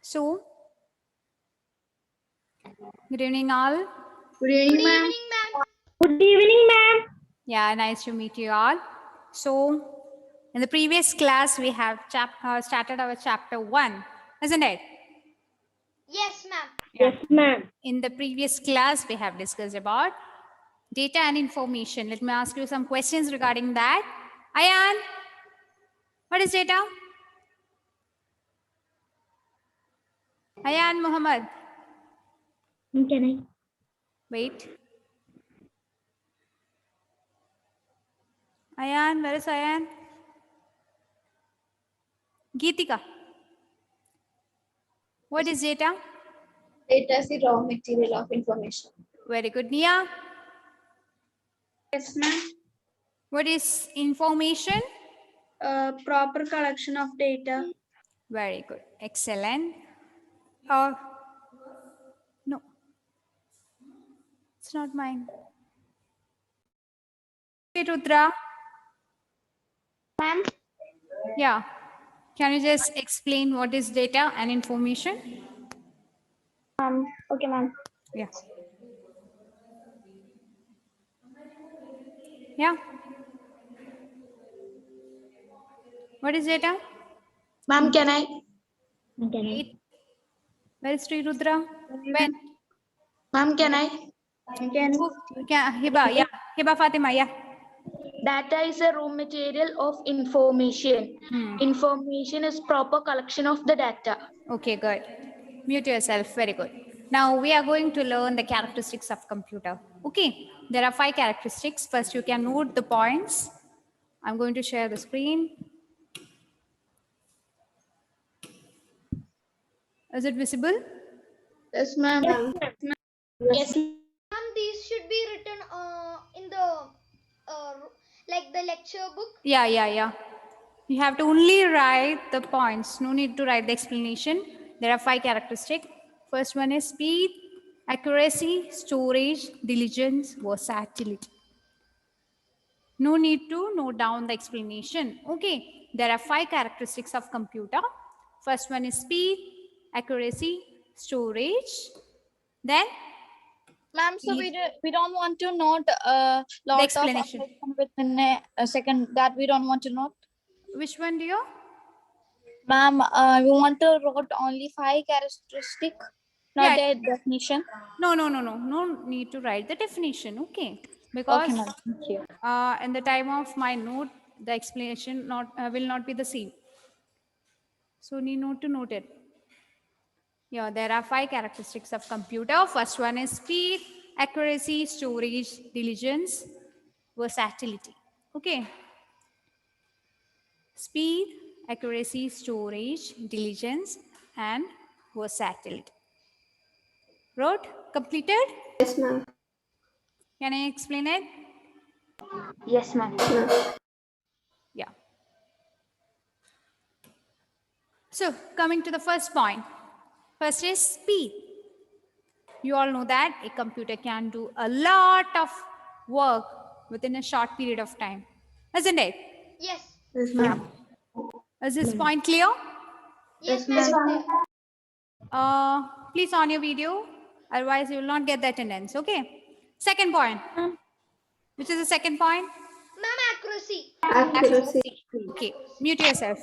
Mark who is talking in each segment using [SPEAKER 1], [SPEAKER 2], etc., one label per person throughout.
[SPEAKER 1] So, good evening all.
[SPEAKER 2] Good evening, ma'am.
[SPEAKER 3] Good evening, ma'am.
[SPEAKER 1] Yeah, nice to meet you all. So, in the previous class, we have started our chapter 1, isn't it?
[SPEAKER 2] Yes, ma'am.
[SPEAKER 3] Yes, ma'am.
[SPEAKER 1] In the previous class, we have discussed about data and information. Let me ask you some questions regarding that. Ayan, what is data? Ayan Muhammad.
[SPEAKER 3] Can I?
[SPEAKER 1] Wait. Ayan, where is Ayan? Geetika. What is data?
[SPEAKER 2] Data is the raw material of information.
[SPEAKER 1] Very good. Nia,
[SPEAKER 2] Yes, ma'am.
[SPEAKER 1] what is information?
[SPEAKER 2] Proper collection of data.
[SPEAKER 1] Very good. Excellent. No, it's not mine. Okay, Rudra.
[SPEAKER 2] Ma'am.
[SPEAKER 1] Yeah. Can you just explain what is data and information?
[SPEAKER 3] Okay, ma'am.
[SPEAKER 1] Yeah. Yeah. What is data?
[SPEAKER 2] Ma'am, can I?
[SPEAKER 3] Can I?
[SPEAKER 1] Wait. Where is Sri Rudra? When?
[SPEAKER 2] Ma'am, can I? Can.
[SPEAKER 1] Hiba. Yeah. Hiba Fatima. Yeah.
[SPEAKER 2] Data is a raw material of information. Information is proper collection of the data.
[SPEAKER 1] Okay, good. Mute yourself. Very good. Now we are going to learn the characteristics of computer. Okay. There are 5 characteristics. First, you can note the points. I'm going to share the screen. Is it visible?
[SPEAKER 2] Yes, ma'am.
[SPEAKER 3] Yes.
[SPEAKER 4] Ma'am, these should be written in the like the lecture book.
[SPEAKER 1] Yeah. You have to only write the points. No need to write the explanation. There are 5 characteristics. First one is speed, accuracy, storage, diligence, versatility. No need to note down the explanation. Okay. There are 5 characteristics of computer. First one is speed, accuracy, storage. Then
[SPEAKER 5] Ma'am, so we don't want to note
[SPEAKER 1] the
[SPEAKER 5] lot
[SPEAKER 1] explanation.
[SPEAKER 5] of within a second that we don't want to note.
[SPEAKER 1] Which one do you?
[SPEAKER 5] Ma'am, we want to write only 5 characteristic, not
[SPEAKER 1] Yeah.
[SPEAKER 5] the definition.
[SPEAKER 1] No need to write the definition. Okay. Because
[SPEAKER 5] Okay, ma'am. Thank you.
[SPEAKER 1] in the time of my note, the explanation will not be the same. So need not to note it. Yeah, there are 5 characteristics of computer. First one is speed, accuracy, storage, diligence, versatility. Okay. Speed, accuracy, storage, diligence, and versatility. Wrote? Completed?
[SPEAKER 2] Yes, ma'am.
[SPEAKER 1] Can I explain it?
[SPEAKER 3] Yes, ma'am.
[SPEAKER 1] Yeah. So coming to the first point. First is speed. You all know that a computer can do a lot of work within a short period of time. Isn't it?
[SPEAKER 4] Yes.
[SPEAKER 2] Yes, ma'am.
[SPEAKER 1] Is this point clear?
[SPEAKER 4] Yes, ma'am.
[SPEAKER 1] Please on your video. Otherwise, you will not get the attendance. Okay. Second point. Which is the second point?
[SPEAKER 4] Ma'am, accuracy.
[SPEAKER 2] Accuracy.
[SPEAKER 1] Okay. Mute yourself.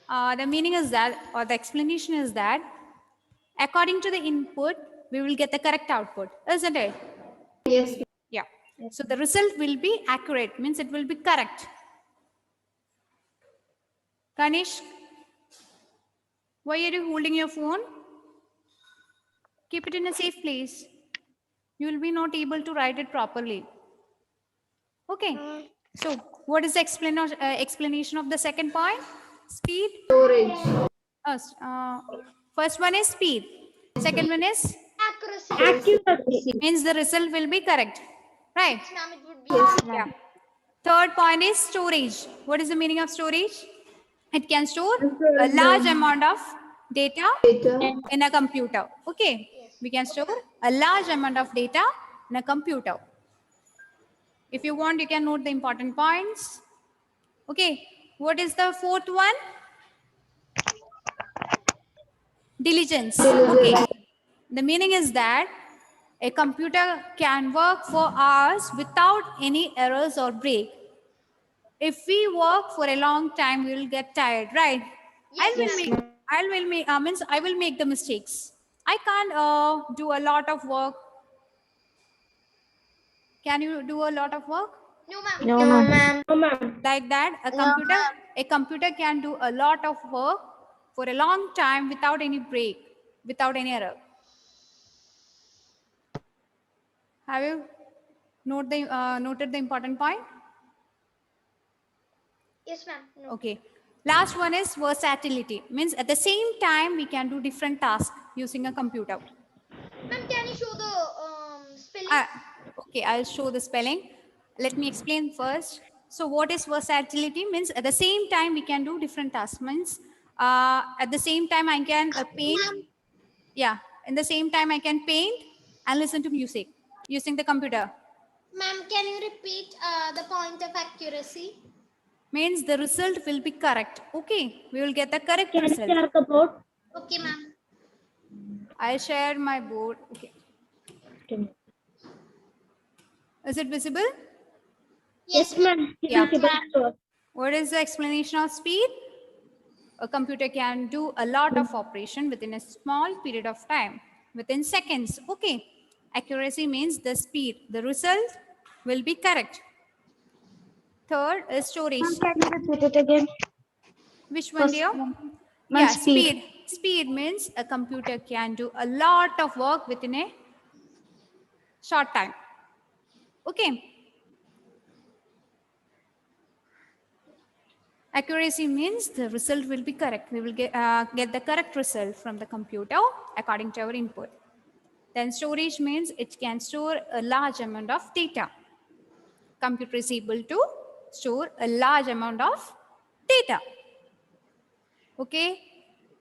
[SPEAKER 1] The meaning is that, or the explanation is that, according to the input, we will get the correct output. Isn't it?
[SPEAKER 2] Yes.
[SPEAKER 1] Yeah. So the result will be accurate, means it will be correct. Kanish, why are you holding your phone? Keep it in a safe place. You will be not able to write it properly. Okay. So what is the explanation of the second point? Speed.
[SPEAKER 2] Storage.
[SPEAKER 1] First one is speed. Second one is
[SPEAKER 4] Accuracy.
[SPEAKER 3] Accuracy.
[SPEAKER 1] means the result will be correct. Right?
[SPEAKER 4] Ma'am, it would be.
[SPEAKER 1] Yeah. Third point is storage. What is the meaning of storage? It can store a large amount of data in a computer. Okay. We can store a large amount of data in a computer. If you want, you can note the important points. Okay. What is the fourth one? Diligence. Okay. The meaning is that a computer can work for hours without any errors or break. If we work for a long time, we will get tired, right? I will make the mistakes. I can't do a lot of work. Can you do a lot of work?
[SPEAKER 4] No, ma'am.
[SPEAKER 3] No, ma'am.
[SPEAKER 1] Like that,
[SPEAKER 5] No,
[SPEAKER 1] a computer can do a lot of work for a long time without any break, without any error. Have you noted the important point?
[SPEAKER 4] Yes, ma'am. No.
[SPEAKER 1] Okay. Last one is versatility. Means at the same time we can do different tasks using a computer.
[SPEAKER 4] Ma'am, can you show the spelling?
[SPEAKER 1] Okay, I'll show the spelling. Let me explain first. So what is versatility? Means at the same time we can do different tasks. Means at the same time I can paint. Yeah, in the same time I can paint and listen to music using the computer.
[SPEAKER 4] Ma'am, can you repeat the point of accuracy?
[SPEAKER 1] Means the result will be correct. Okay, we will get the correct result.
[SPEAKER 3] the board?
[SPEAKER 4] Okay, ma'am.
[SPEAKER 1] I'll share my board. Okay. Is it visible?
[SPEAKER 4] Yes,
[SPEAKER 3] ma'am.
[SPEAKER 1] Yeah. What is the explanation of speed? A computer can do a lot of operation within a small period of time, within seconds. Okay. Accuracy means the speed. The result will be correct. Third is storage.
[SPEAKER 3] Can you repeat it again?
[SPEAKER 1] Which one, dear?
[SPEAKER 3] Ma'am, speed.
[SPEAKER 1] Speed means a computer can do a lot of work within a short time. Okay. Accuracy means the result will be correct. We will get the correct result from the computer according to our input. Then storage means it can store a large amount of data. Computer is able to store a large amount of data. Okay.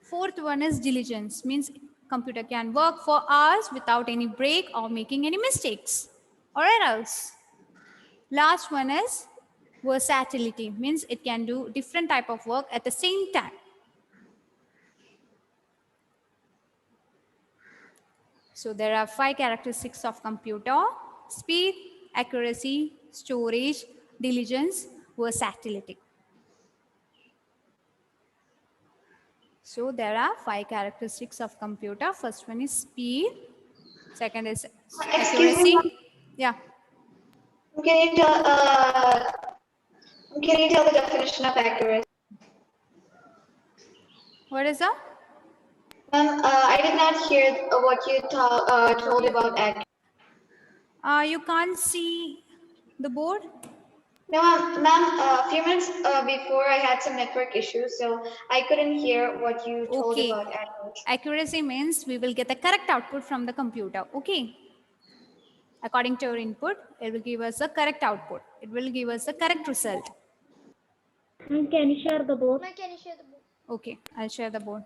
[SPEAKER 1] Fourth one is diligence. Means computer can work for hours without any break or making any mistakes or errors. Last one is versatility. Means it can do different type of work at the same time. So there are 5 characteristics of computer: speed, accuracy, storage, diligence, versatility. So there are 5 characteristics of computer. First one is speed. Second is accuracy. Yeah.
[SPEAKER 6] Can you tell the definition of accuracy?
[SPEAKER 1] What is that?
[SPEAKER 6] Ma'am, I did not hear what you told about accuracy.
[SPEAKER 1] You can't see the board?
[SPEAKER 6] No, ma'am, a few minutes before I had some network issues, so I couldn't hear what you told
[SPEAKER 1] Okay.
[SPEAKER 6] about accuracy.
[SPEAKER 1] Accuracy means we will get the correct output from the computer. Okay. According to our input, it will give us the correct output. It will give us the correct result.
[SPEAKER 3] Can you share the board?
[SPEAKER 4] Ma'am, can you share the book?
[SPEAKER 1] Okay, I'll share the board.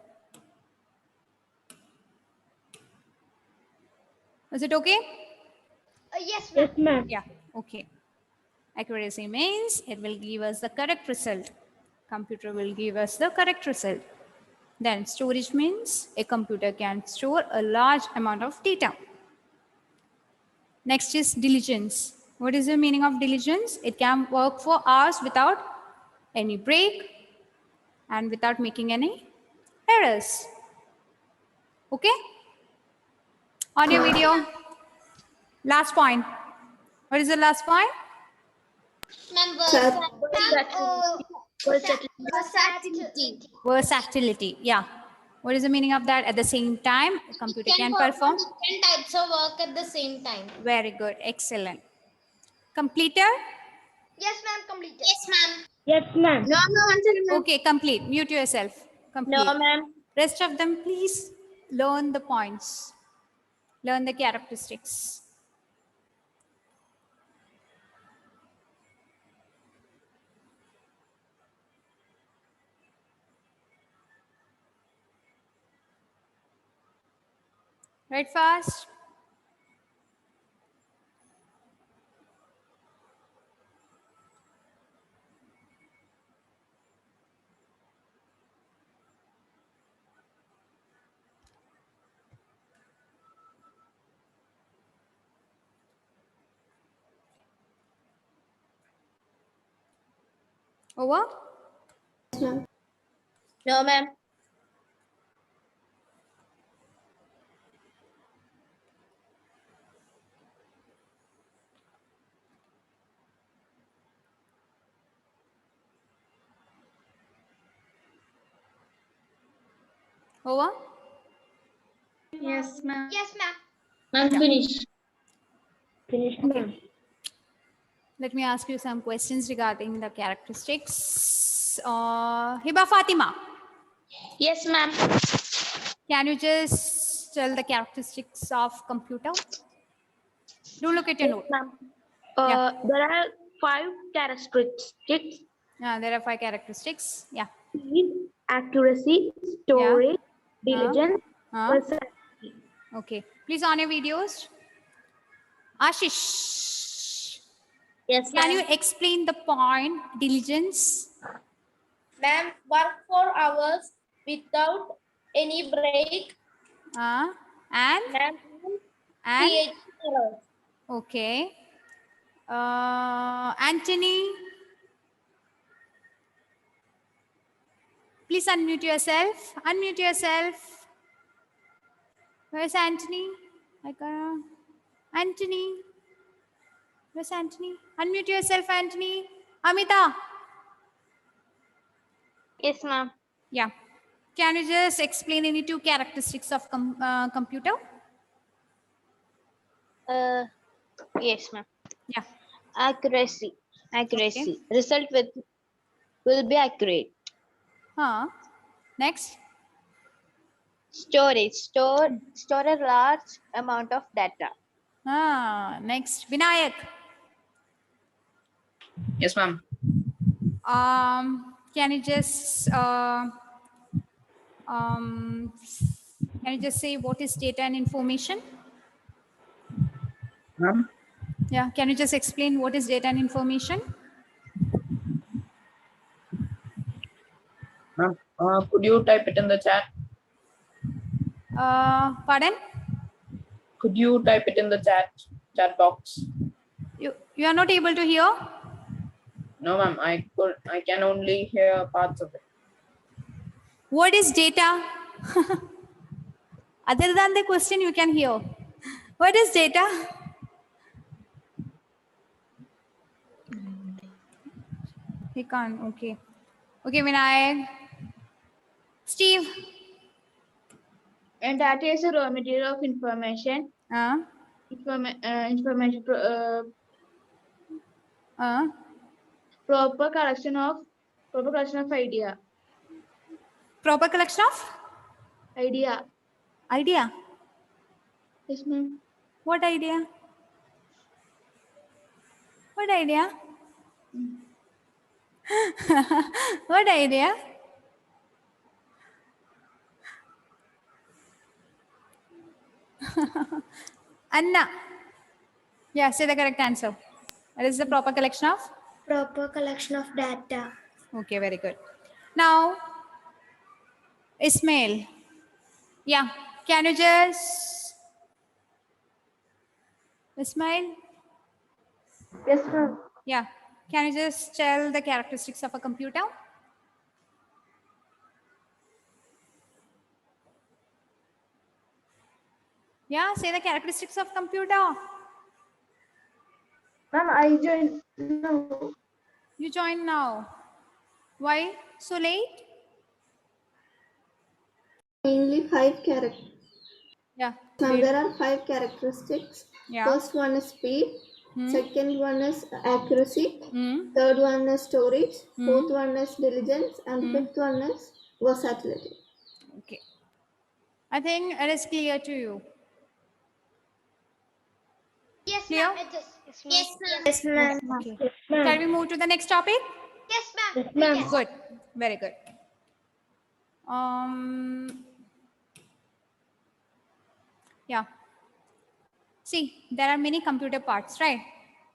[SPEAKER 1] Is it okay?
[SPEAKER 4] Yes, ma'am.
[SPEAKER 3] ma'am.
[SPEAKER 1] Yeah, okay. Accuracy means it will give us the correct result. Computer will give us the correct result. Then storage means a computer can store a large amount of data. Next is diligence. What is the meaning of diligence? It can work for hours without any break and without making any errors. Okay? On your video. Last point. What is the last point?
[SPEAKER 4] Ma'am, versatility.
[SPEAKER 1] Versatility. Yeah. What is the meaning of that? At the same time, a computer can perform.
[SPEAKER 4] Different types of work at the same time.
[SPEAKER 1] Very good. Excellent. Completed?
[SPEAKER 4] Yes, ma'am. Completed. Yes, ma'am.
[SPEAKER 3] Yes, ma'am.
[SPEAKER 5] No, one second, ma'am.
[SPEAKER 1] Okay, complete. Mute yourself. Complete.
[SPEAKER 5] No, ma'am.
[SPEAKER 1] Rest of them, please learn the points. Learn the characteristics. Right fast. Over?
[SPEAKER 5] No, ma'am.
[SPEAKER 1] Over?
[SPEAKER 2] Yes, ma'am.
[SPEAKER 4] Yes, ma'am.
[SPEAKER 3] I'm finished. Finished, ma'am.
[SPEAKER 1] Let me ask you some questions regarding the characteristics. Hiba Fatima,
[SPEAKER 2] Yes, ma'am.
[SPEAKER 1] can you just tell the characteristics of computer? Don't look at your note.
[SPEAKER 2] Ma'am.
[SPEAKER 1] Yeah.
[SPEAKER 2] There are 5 characteristics:
[SPEAKER 1] There are 5 characteristics. Yeah.
[SPEAKER 2] speed, accuracy, storage, diligence,
[SPEAKER 1] Uh,
[SPEAKER 2] versatility.
[SPEAKER 1] okay. Please on your videos. Ashish,
[SPEAKER 5] Yes,
[SPEAKER 1] can you
[SPEAKER 5] ma'am.
[SPEAKER 1] explain the point diligence?
[SPEAKER 5] Ma'am, work for hours without any break.
[SPEAKER 1] And
[SPEAKER 5] Ma'am,
[SPEAKER 1] and
[SPEAKER 5] create errors.
[SPEAKER 1] okay. Anthony, please unmute yourself. Unmute yourself. Where's Anthony? Anthony. Where's Anthony? Unmute yourself, Anthony. Amita.
[SPEAKER 2] Yes, ma'am.
[SPEAKER 1] Yeah. Can you just explain any 2 characteristics of computer?
[SPEAKER 5] Yes, ma'am.
[SPEAKER 1] Yeah.
[SPEAKER 5] Accuracy. Result will be accurate.
[SPEAKER 1] Next.
[SPEAKER 5] Storage. Store a large amount of data.
[SPEAKER 1] Next. Vinayak.
[SPEAKER 7] Yes, ma'am.
[SPEAKER 1] Can you just say what is data and information?
[SPEAKER 7] Ma'am.
[SPEAKER 1] Yeah. Can you just explain what is data and information?
[SPEAKER 7] Ma'am, could you type it in the chat?
[SPEAKER 1] Pardon?
[SPEAKER 7] Could you type it in the chat box?
[SPEAKER 1] You are not able to hear?
[SPEAKER 7] No, ma'am. I can only hear parts of it.
[SPEAKER 1] What is data? Other than the question, you can hear. What is data? He can't. Okay. Okay, Vinayak. Steve.
[SPEAKER 2] And data is a raw material of information. Information proper collection of idea.
[SPEAKER 1] Proper collection of
[SPEAKER 2] Idea.
[SPEAKER 1] idea.
[SPEAKER 2] Yes, ma'am.
[SPEAKER 1] What idea? What idea? What idea? Anna. Yeah, say the correct answer. What is the proper collection of?
[SPEAKER 3] Proper collection of data.
[SPEAKER 1] Okay, very good. Now, Ismail. Yeah, can you just... Ismail?
[SPEAKER 2] Yes, ma'am.
[SPEAKER 1] Yeah, can you just tell the characteristics of a computer? Yeah, say the characteristics of computer.
[SPEAKER 2] Ma'am, I joined. No.
[SPEAKER 1] You join now. Why so late?
[SPEAKER 8] Mainly 5 characters.
[SPEAKER 1] Yeah.
[SPEAKER 8] There are 5 characteristics.
[SPEAKER 1] Yeah.
[SPEAKER 8] First one is speed. Second one is accuracy.
[SPEAKER 1] Hmm.
[SPEAKER 8] Third one is storage. Fourth one is diligence. And fifth one is versatility.
[SPEAKER 1] Okay. I think it is clear to you.
[SPEAKER 4] Yes,
[SPEAKER 1] Clear?
[SPEAKER 4] ma'am. It is. Yes, ma'am.
[SPEAKER 3] Yes, ma'am.
[SPEAKER 1] Okay.
[SPEAKER 3] Yes, ma'am.
[SPEAKER 1] Shall we move to the next topic?
[SPEAKER 4] Yes, ma'am.
[SPEAKER 3] Yes, ma'am.
[SPEAKER 4] Yes.
[SPEAKER 1] Good. Very good. Yeah. See, there are many computer parts, right?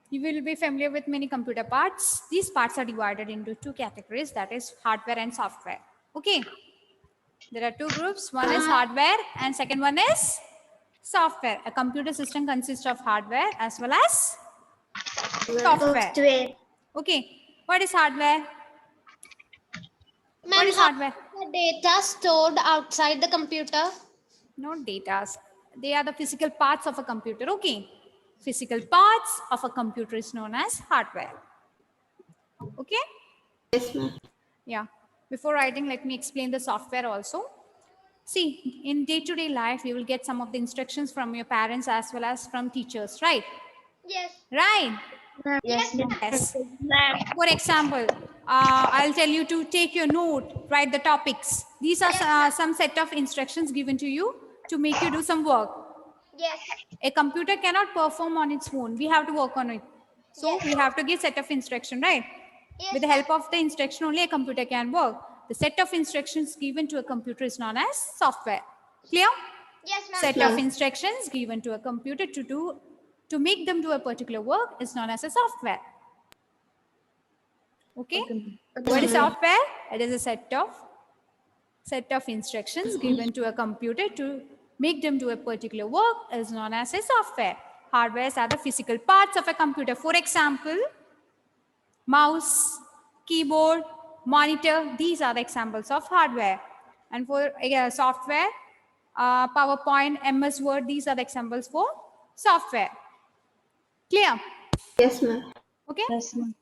[SPEAKER 1] You will be familiar with many computer parts. These parts are divided into 2 categories, that is hardware and software. Okay. There are 2 groups. One is hardware and second one is software. A computer system consists of hardware as well as software. Okay. What is hardware? What is hardware?
[SPEAKER 4] The data stored outside the computer.
[SPEAKER 1] Not data. They are the physical parts of a computer. Okay. Physical parts of a computer is known as hardware. Okay.
[SPEAKER 8] Yes, ma'am.
[SPEAKER 1] Yeah. Before writing, let me explain the software also. See, in day-to-day life, you will get some of the instructions from your parents as well as from teachers, right?
[SPEAKER 4] Yes.
[SPEAKER 1] Right.
[SPEAKER 4] Yes.
[SPEAKER 1] Yes. For example, I'll tell you to take your note, write the topics. These are some set of instructions given to you to make you do some work.
[SPEAKER 4] Yes.
[SPEAKER 1] A computer cannot perform on its own. We have to work on it. So
[SPEAKER 4] Yes.
[SPEAKER 1] we have to give set of instruction, right?
[SPEAKER 4] Yes.
[SPEAKER 1] With the help of the instruction, only a computer can work. The set of instructions given to a computer is known as software. Clear?
[SPEAKER 4] Yes, ma'am.
[SPEAKER 1] Set of instructions given to a computer to make them do a particular work is known as a software. Okay? What is software? It is a set of instructions given to a computer to make them do a particular work is known as a software. Hardwares are the physical parts of a computer. For example, mouse, keyboard, monitor, these are the examples of hardware. And for software, PowerPoint, MS Word, these are the examples for software. Clear?
[SPEAKER 8] Yes, ma'am.
[SPEAKER 1] Okay?
[SPEAKER 5] Yes, ma'am.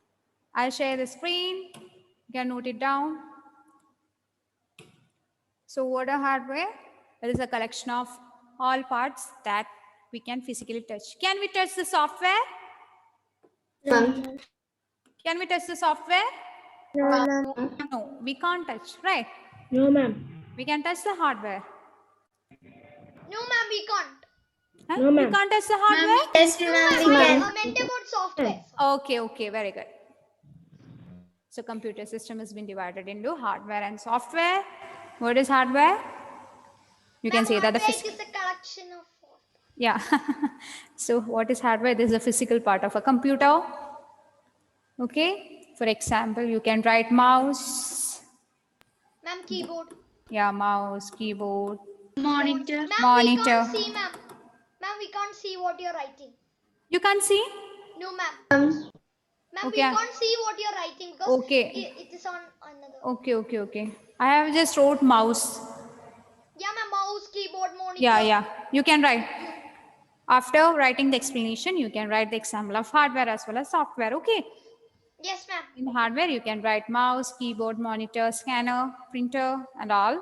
[SPEAKER 1] I'll share the screen. You can note it down. So what are hardware? It is a collection of all parts that we can physically touch. Can we touch the software?
[SPEAKER 8] Ma'am.
[SPEAKER 1] Can we touch the software?
[SPEAKER 3] No, ma'am.
[SPEAKER 1] No, we can't touch, right?
[SPEAKER 3] No, ma'am.
[SPEAKER 1] We can touch the hardware.
[SPEAKER 4] No, ma'am, we can't.
[SPEAKER 1] Huh?
[SPEAKER 3] No,
[SPEAKER 1] We
[SPEAKER 3] ma'am.
[SPEAKER 1] can't touch the hardware?
[SPEAKER 3] Yes,
[SPEAKER 4] No,
[SPEAKER 3] ma'am.
[SPEAKER 4] ma'am,
[SPEAKER 3] We
[SPEAKER 4] I
[SPEAKER 3] can.
[SPEAKER 4] meant about software.
[SPEAKER 1] Okay, very good. So computer system has been divided into hardware and software. What is hardware? You can say that the
[SPEAKER 4] Hardware is a collection of.
[SPEAKER 1] yeah. So what is hardware? This is a physical part of a computer. Okay. For example, you can write mouse.
[SPEAKER 4] Ma'am, keyboard.
[SPEAKER 1] Yeah, mouse, keyboard.
[SPEAKER 5] Monitor.
[SPEAKER 4] Ma'am, we
[SPEAKER 1] Monitor.
[SPEAKER 4] can't see, ma'am. Ma'am, we can't see what you're writing.
[SPEAKER 1] You can't see?
[SPEAKER 4] No, ma'am. Ma'am,
[SPEAKER 1] Okay.
[SPEAKER 4] we can't see what you're writing because
[SPEAKER 1] Okay.
[SPEAKER 4] it is on another.
[SPEAKER 1] Okay. I have just wrote mouse.
[SPEAKER 4] Yeah, ma'am, mouse, keyboard, monitor.
[SPEAKER 1] Yeah. You can write. After writing the explanation, you can write the example of hardware as well as software. Okay.
[SPEAKER 4] Yes, ma'am.
[SPEAKER 1] In hardware, you can write mouse, keyboard, monitor, scanner, printer, and all.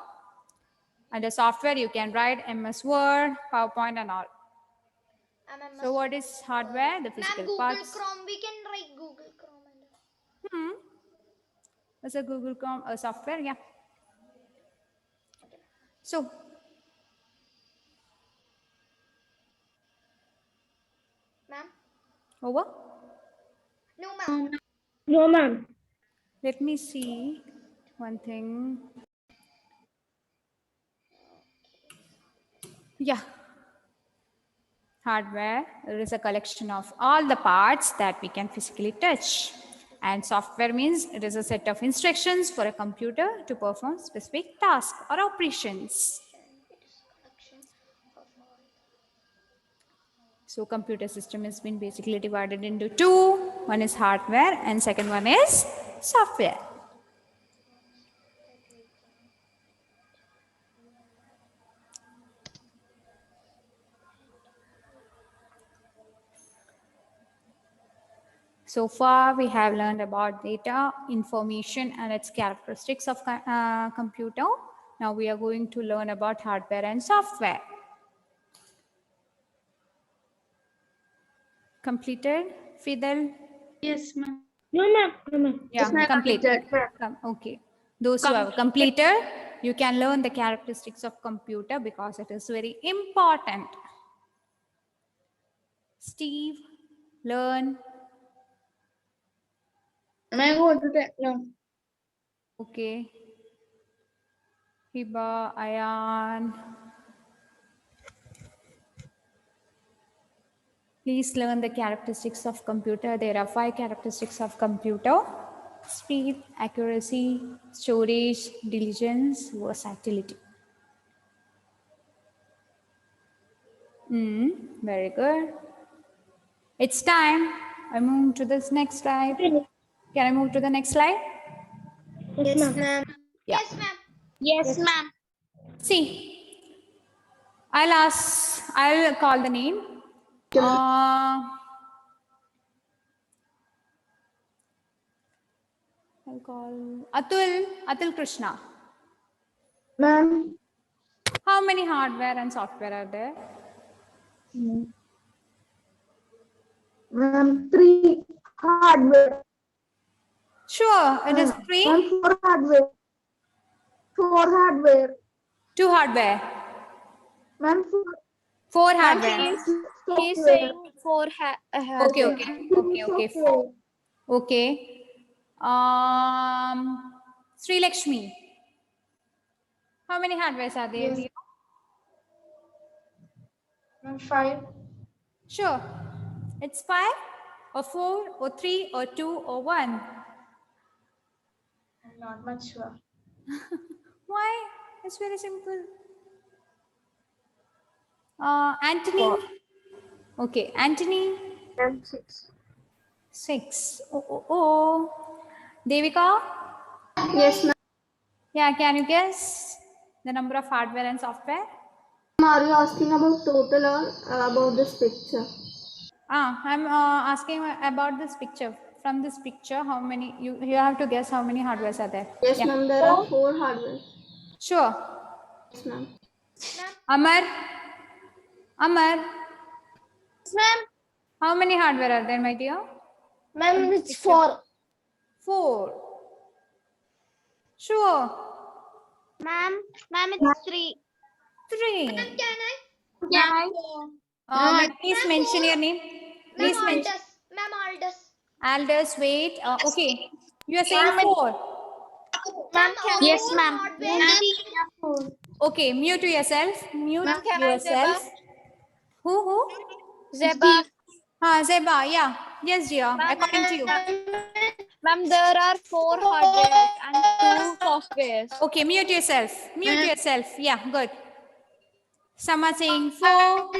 [SPEAKER 1] Under software, you can write MS Word, PowerPoint, and all. So what is hardware? The
[SPEAKER 4] Ma'am,
[SPEAKER 1] physical
[SPEAKER 4] Google
[SPEAKER 1] parts.
[SPEAKER 4] Chrome. We can write Google Chrome.
[SPEAKER 1] That's a Google Chrome software, yeah. So,
[SPEAKER 4] Ma'am?
[SPEAKER 1] over.
[SPEAKER 4] No, ma'am.
[SPEAKER 3] No, ma'am.
[SPEAKER 1] Let me see one thing. Yeah. Hardware is a collection of all the parts that we can physically touch. And software means it is a set of instructions for a computer to perform specific tasks or operations. So computer system has been basically divided into two. One is hardware and second one is software. So far, we have learned about data, information, and its characteristics of computer. Now we are going to learn about hardware and software. Completed, Fidel?
[SPEAKER 5] Yes, ma'am.
[SPEAKER 3] No, ma'am. No, ma'am.
[SPEAKER 1] Yeah, completed. Okay. Those who have completed, you can learn the characteristics of computer because it is very important. Steve, learn.
[SPEAKER 5] Am I going to that? No.
[SPEAKER 1] Okay. Hiba, Ayan. Please learn the characteristics of computer. There are 5 characteristics of computer: speed, accuracy, storage, diligence, versatility. Very good. It's time. I move to this next slide. Can I move to the next slide?
[SPEAKER 3] Yes, ma'am.
[SPEAKER 1] Yeah.
[SPEAKER 4] Yes, ma'am.
[SPEAKER 5] Yes, ma'am.
[SPEAKER 1] See, I'll call the name. I'll call Atul Krishna.
[SPEAKER 3] Ma'am.
[SPEAKER 1] How many hardware and software are there?
[SPEAKER 3] Ma'am, 3 hardware.
[SPEAKER 1] Sure, it is 3.
[SPEAKER 3] Ma'am, 4 hardware. 4 hardware.
[SPEAKER 1] 2 hardware.
[SPEAKER 3] Ma'am,
[SPEAKER 1] 4 hardware.
[SPEAKER 5] He's saying 4
[SPEAKER 1] Okay, okay.
[SPEAKER 3] software.
[SPEAKER 1] Okay. Sri Lakshmi. How many hardwares are there?
[SPEAKER 6] Yes. Ma'am, 5.
[SPEAKER 1] Sure. It's 5 or 4 or 3 or 2 or 1.
[SPEAKER 6] I'm not much sure.
[SPEAKER 1] Why? It's very simple. Anthony. Okay, Anthony.
[SPEAKER 3] 6.
[SPEAKER 1] 6. Oh. Devika.
[SPEAKER 8] Yes, ma'am.
[SPEAKER 1] Yeah, can you guess the number of hardware and software?
[SPEAKER 8] Are you asking about total or about this picture?
[SPEAKER 1] I'm asking about this picture. From this picture, how many you have to guess how many hardwares are there?
[SPEAKER 8] Yes,
[SPEAKER 1] Yeah.
[SPEAKER 8] ma'am. There are 4 hardware.
[SPEAKER 1] Sure.
[SPEAKER 8] Yes, ma'am.
[SPEAKER 1] Amar.
[SPEAKER 5] Ma'am.
[SPEAKER 1] How many hardware are there, my dear?
[SPEAKER 3] Ma'am, it's 4.
[SPEAKER 1] 4. Sure.
[SPEAKER 5] Ma'am, it's 3.
[SPEAKER 1] 3.
[SPEAKER 4] Can I?
[SPEAKER 5] Yeah.
[SPEAKER 1] Please mention your name. Please
[SPEAKER 4] Ma'am,
[SPEAKER 1] mention.
[SPEAKER 4] Aldous. Ma'am, Aldous.
[SPEAKER 1] Aldous, wait. Okay. You are saying 4.
[SPEAKER 5] Ma'am, yes,
[SPEAKER 4] Four
[SPEAKER 5] ma'am.
[SPEAKER 4] hardware.
[SPEAKER 1] Okay, mute yourself. Mute
[SPEAKER 5] Ma'am, can I
[SPEAKER 1] yourself. Who?
[SPEAKER 5] Zeba.
[SPEAKER 1] Zeba, yeah. Yes, dear. According to you.
[SPEAKER 5] Ma'am, there are 4 hardware and 2 softwares.
[SPEAKER 1] Okay, mute yourself. Mute yourself. Yeah, good. Sama saying 4.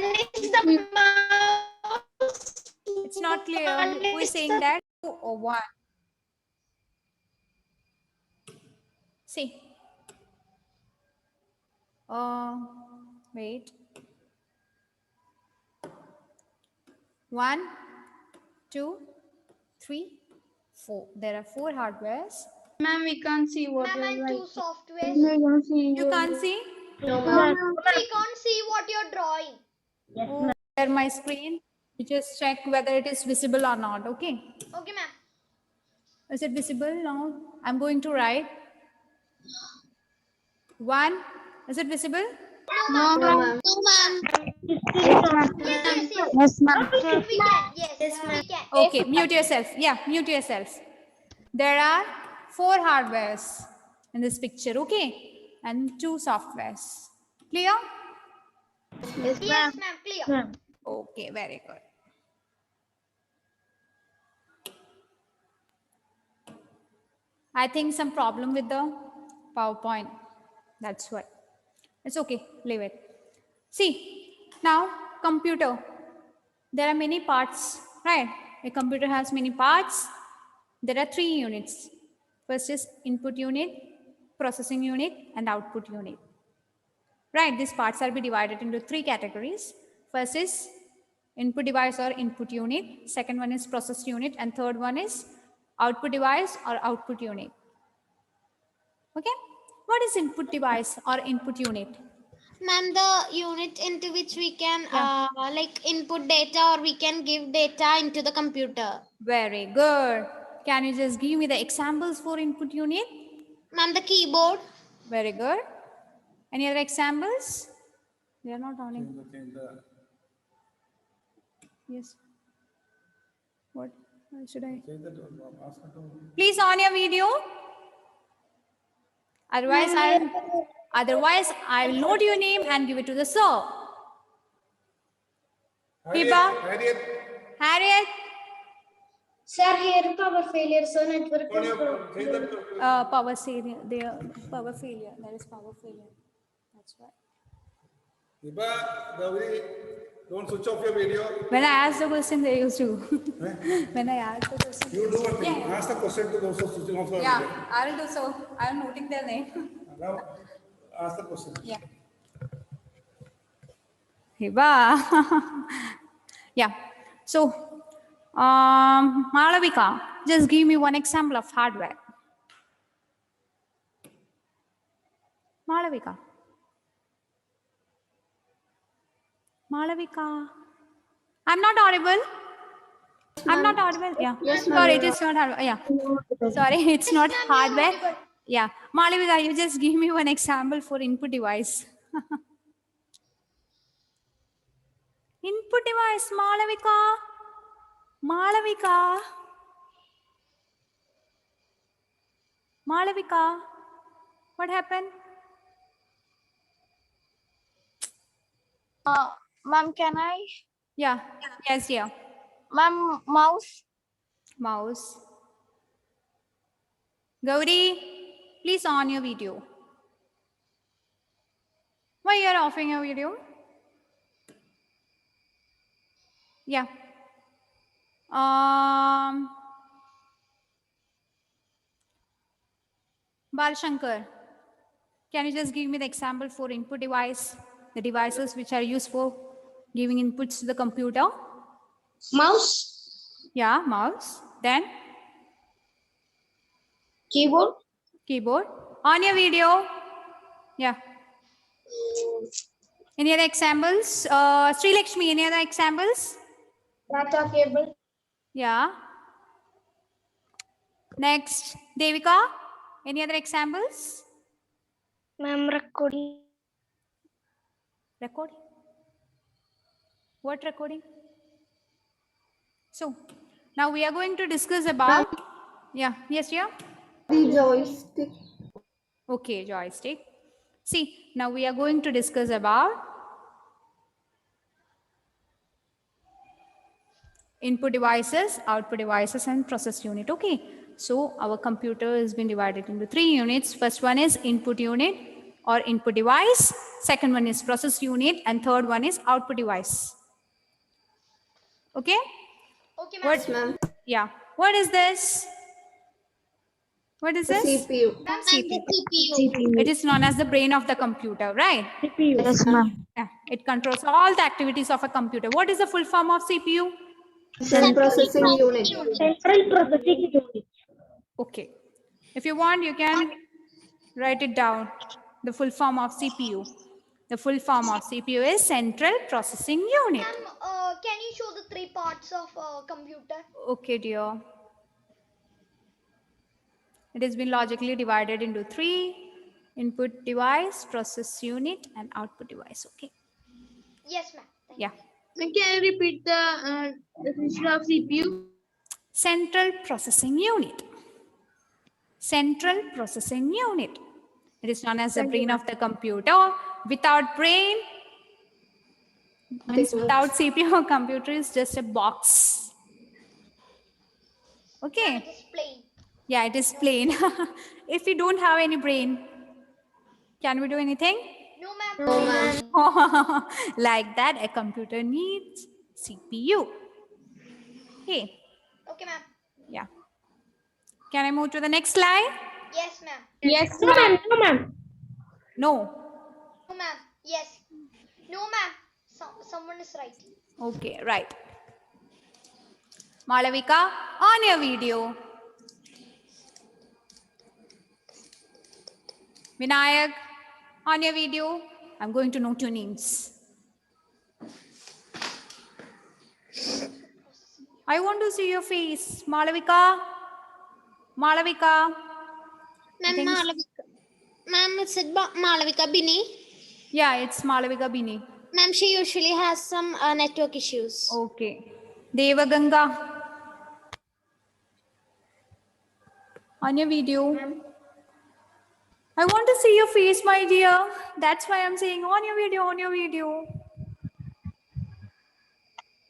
[SPEAKER 1] It's not clear. Who is saying that? 2 or 1? See. Wait. 1, 2, 3, 4. There are 4 hardwares.
[SPEAKER 5] Ma'am, we can't see what
[SPEAKER 4] Ma'am, and 2 softwares.
[SPEAKER 1] You can't see?
[SPEAKER 8] No, ma'am.
[SPEAKER 4] We can't see what you're drawing.
[SPEAKER 1] Share my screen. You just check whether it is visible or not. Okay.
[SPEAKER 4] Okay, ma'am.
[SPEAKER 1] Is it visible now? I'm going to write 1. Is it visible?
[SPEAKER 8] No, ma'am.
[SPEAKER 4] Yes, ma'am. We can. Yes, we can.
[SPEAKER 1] Okay, mute yourself. Yeah, mute yourself. There are 4 hardwares in this picture, okay? And 2 softwares. Clear?
[SPEAKER 4] Yes, ma'am. Clear.
[SPEAKER 1] Okay, very good. I think some problem with the PowerPoint. That's why. It's okay, leave it. See, now computer. There are many parts, right? A computer has many parts. There are 3 units. First is input unit, processing unit, and output unit. Right, these parts are be divided into 3 categories. First is input device or input unit. Second one is process unit. And third one is output device or output unit. Okay, what is input device or input unit?
[SPEAKER 9] Ma'am, the unit into which we can like input data or we can give data into the computer.
[SPEAKER 1] Very good. Can you just give me the examples for input unit?
[SPEAKER 9] Ma'am, the keyboard.
[SPEAKER 1] Very good. Any other examples? They are not on. Yes. What should I? Please on your video. Otherwise I'll note your name and give it to the sir. Hiba? Harriet?
[SPEAKER 3] Sir, here power failure, so network is
[SPEAKER 1] Power failure. There power failure. There is power failure. That's why.
[SPEAKER 10] Hiba, Gauri, don't switch off your video.
[SPEAKER 1] When I asked the question, they used to. When I asked the question.
[SPEAKER 10] You do one thing. Ask the question to those who switching off the video.
[SPEAKER 1] Yeah, I will do so. I'm noting their name.
[SPEAKER 10] Now, ask the question.
[SPEAKER 1] Yeah. Hiba. Yeah. So, Malavika, just give me one example of hardware. Malavika. Malavika. I'm not audible. I'm not audible. Yeah.
[SPEAKER 8] Yes, ma'am,
[SPEAKER 1] Sorry,
[SPEAKER 8] you're
[SPEAKER 1] it is not hardware. Yeah. Sorry, it's not hardware. Yeah. Malavika, you just give me one example for input device. Input device, Malavika. Malavika. Malavika. What happened?
[SPEAKER 5] Ma'am, can I?
[SPEAKER 1] Yeah. Yes, yeah.
[SPEAKER 5] Ma'am, mouse.
[SPEAKER 1] Mouse. Gauri, please on your video. Why you are offing your video? Yeah. Balshankar, can you just give me the example for input device, the devices which are used for giving inputs to the computer?
[SPEAKER 3] Mouse,
[SPEAKER 1] Yeah, mouse. Then
[SPEAKER 3] keyboard,
[SPEAKER 1] keyboard. On your video. Yeah. Any other examples? Sri Lakshmi, any other examples?
[SPEAKER 3] data cable,
[SPEAKER 1] Yeah. Next, Devika, any other examples?
[SPEAKER 3] ma'am, recording,
[SPEAKER 1] Recording. What recording? So, now we are going to discuss about, yeah, yes, yeah.
[SPEAKER 8] The joystick.
[SPEAKER 1] Okay, joystick. See, now we are going to discuss about input devices, output devices, and process unit. Okay, so our computer has been divided into 3 units. First one is input unit or input device. Second one is process unit, and third one is output device. Okay.
[SPEAKER 4] Okay, ma'am.
[SPEAKER 1] What?
[SPEAKER 8] Ma'am,
[SPEAKER 1] Yeah. What is this? What is
[SPEAKER 8] the
[SPEAKER 1] this?
[SPEAKER 8] CPU.
[SPEAKER 9] CPU.
[SPEAKER 1] It is known as the brain of the computer, right?
[SPEAKER 5] Yes, ma'am.
[SPEAKER 1] Yeah. It controls all the activities of a computer. What is the full form of CPU?
[SPEAKER 8] Central processing unit.
[SPEAKER 3] central processing unit.
[SPEAKER 1] Okay. If you want, you can write it down. The full form of CPU. The full form of CPU is Central Processing Unit.
[SPEAKER 4] Ma'am, can you show the 3 parts of computer?
[SPEAKER 1] Okay, dear. It has been logically divided into 3: input device, process unit, and output device. Okay.
[SPEAKER 4] Yes, ma'am. Thank
[SPEAKER 1] Yeah.
[SPEAKER 3] Can you repeat the definition of CPU?
[SPEAKER 1] Central Processing Unit. Central Processing Unit. It is known as the brain of the computer. Without brain, means without CPU, computer is just a box. Okay.
[SPEAKER 4] It is plain.
[SPEAKER 1] Yeah, it is plain. If we don't have any brain, can we do anything?
[SPEAKER 4] No, ma'am.
[SPEAKER 1] Like that, a computer needs CPU. Okay.
[SPEAKER 4] Okay, ma'am.
[SPEAKER 1] Yeah. Can I move to the next slide?
[SPEAKER 4] Yes, ma'am.
[SPEAKER 3] Yes, ma'am. No, ma'am.
[SPEAKER 1] No.
[SPEAKER 4] No, ma'am. Yes. No, ma'am. Someone is right.
[SPEAKER 1] Okay, right. Malavika, on your video. Vinayak, on your video. I'm going to note your names. I want to see your face. Malavika. Malavika.
[SPEAKER 9] Ma'am,
[SPEAKER 1] think-
[SPEAKER 9] Malavika. Ma'am, it's Malavika Bini.
[SPEAKER 1] Yeah, it's Malavika Bini.
[SPEAKER 9] Ma'am, she usually has some network issues.
[SPEAKER 1] Okay. Devaganga. On your video. I want to see your face, my dear. That's why I'm saying on your video, on your video.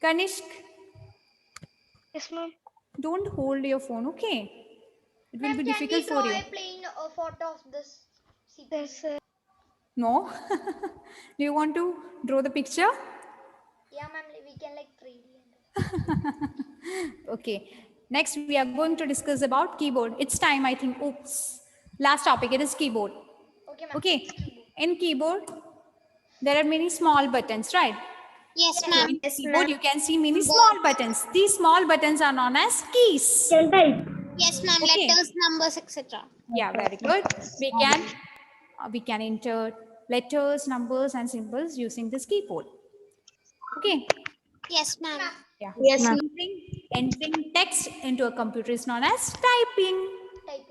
[SPEAKER 1] Kanishk,
[SPEAKER 3] Yes, ma'am.
[SPEAKER 1] don't hold your phone, okay? It will
[SPEAKER 4] Ma'am,
[SPEAKER 1] be
[SPEAKER 4] can we
[SPEAKER 1] difficult
[SPEAKER 4] draw
[SPEAKER 1] for you.
[SPEAKER 4] a plain photo of this CPU?
[SPEAKER 1] No? Do you want to draw the picture?
[SPEAKER 4] Yeah, ma'am. We can like 3D.
[SPEAKER 1] Okay. Next, we are going to discuss about keyboard. It's time, I think. Oops. Last topic, it is keyboard.
[SPEAKER 4] Okay, ma'am.
[SPEAKER 1] Okay, in keyboard, there are many small buttons, right?
[SPEAKER 9] Yes, ma'am.
[SPEAKER 1] In keyboard, you can see many small buttons. These small buttons are known as keys.
[SPEAKER 9] Yes, ma'am.
[SPEAKER 1] Okay.
[SPEAKER 9] Letters, numbers, etc.
[SPEAKER 1] Yeah, very good. We can enter letters, numbers, and symbols using this keyboard. Okay.
[SPEAKER 9] Yes, ma'am.
[SPEAKER 1] Yeah.
[SPEAKER 2] Yes, ma'am.
[SPEAKER 1] Entering text into a computer is known as typing.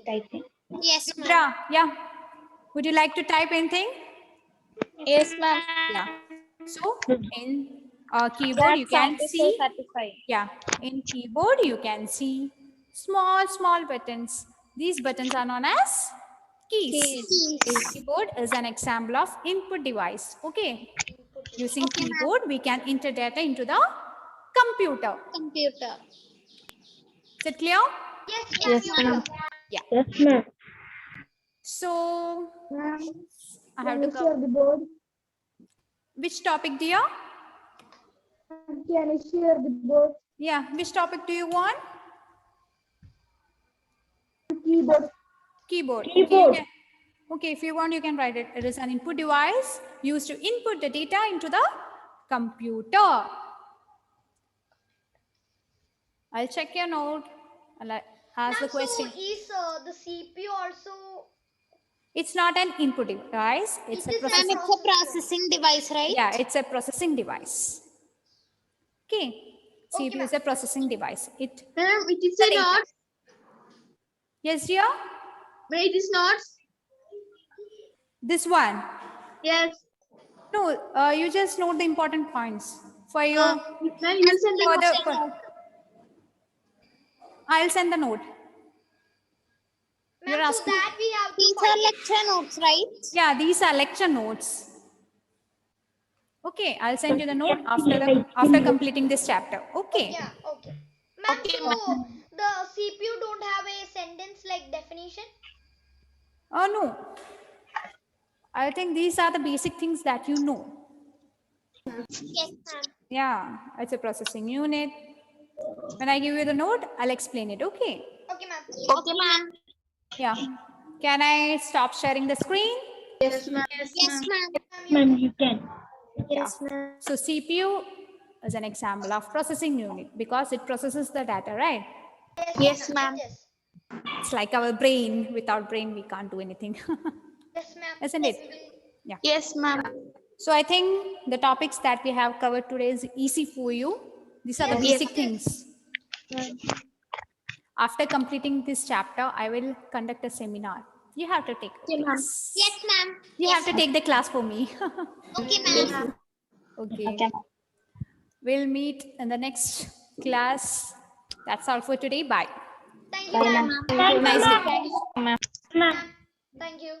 [SPEAKER 6] Typing.
[SPEAKER 9] Yes, ma'am.
[SPEAKER 1] Indra, yeah. Would you like to type anything?
[SPEAKER 5] Yes, ma'am.
[SPEAKER 1] Yeah. So in keyboard you can see. Yeah. In keyboard you can see small buttons. These buttons are known as keys. Keyboard is an example of input device. Okay. Using keyboard we can enter data into the computer.
[SPEAKER 9] Computer.
[SPEAKER 1] Is it clear?
[SPEAKER 4] Yes, ma'am.
[SPEAKER 8] Yes, ma'am.
[SPEAKER 1] So I have to cover.
[SPEAKER 8] the board?
[SPEAKER 1] Which topic, dear?
[SPEAKER 8] Can you share the board?
[SPEAKER 1] Yeah. Which topic do you want?
[SPEAKER 8] Keyboard.
[SPEAKER 1] Keyboard.
[SPEAKER 8] Keyboard.
[SPEAKER 1] Okay, if you want, you can write it. It is an input device used to input the data into the computer. I'll check your note. I'll ask the
[SPEAKER 4] Ma'am,
[SPEAKER 1] question.
[SPEAKER 4] so is the CPU also?
[SPEAKER 1] It's not an input device. It's a
[SPEAKER 4] It is
[SPEAKER 9] Ma'am,
[SPEAKER 1] processing.
[SPEAKER 9] it's a processing device, right?
[SPEAKER 1] Yeah, it's a processing device. Okay. CPU is a processing device. It.
[SPEAKER 2] Ma'am, it is a not.
[SPEAKER 1] Yes, dear.
[SPEAKER 2] It is not.
[SPEAKER 1] This one.
[SPEAKER 2] Yes.
[SPEAKER 1] No, you just note the important points for your.
[SPEAKER 2] Ma'am, you send
[SPEAKER 1] For
[SPEAKER 2] the
[SPEAKER 1] the, I'll send the note. You're
[SPEAKER 4] Ma'am, so
[SPEAKER 1] asking.
[SPEAKER 4] that we have to
[SPEAKER 9] These are
[SPEAKER 4] find.
[SPEAKER 9] lecture notes, right?
[SPEAKER 1] Yeah, these are lecture notes. Okay, I'll send you the note after completing this chapter. Okay.
[SPEAKER 4] Yeah, okay. Ma'am, so the CPU don't have a sentence like definition?
[SPEAKER 1] Oh no. I think these are the basic things that you know.
[SPEAKER 9] Yes, ma'am.
[SPEAKER 1] Yeah, it's a processing unit. When I give you the note, I'll explain it. Okay.
[SPEAKER 4] Okay, ma'am.
[SPEAKER 9] Okay, ma'am.
[SPEAKER 1] Yeah. Can I stop sharing the screen?
[SPEAKER 2] Yes, ma'am.
[SPEAKER 9] Yes, ma'am.
[SPEAKER 8] Ma'am, you can.
[SPEAKER 9] Yes, ma'am.
[SPEAKER 1] So CPU is an example of processing unit because it processes the data, right?
[SPEAKER 9] Yes, ma'am.
[SPEAKER 4] Yes,
[SPEAKER 1] It's like our brain. Without brain, we can't do anything.
[SPEAKER 4] yes, ma'am.
[SPEAKER 1] Isn't it?
[SPEAKER 2] Yes, ma'am.
[SPEAKER 1] So I think the topics that we have covered today is easy for you. These are the basic things. After completing this chapter, I will conduct a seminar. You have to take the class.
[SPEAKER 9] Yes, ma'am.
[SPEAKER 1] You have to take the class for me.
[SPEAKER 9] Okay, ma'am.
[SPEAKER 1] Okay. We'll meet in the next class. That's all for today. Bye.
[SPEAKER 4] Thank you, ma'am.
[SPEAKER 1] Nice day.
[SPEAKER 4] Thank you.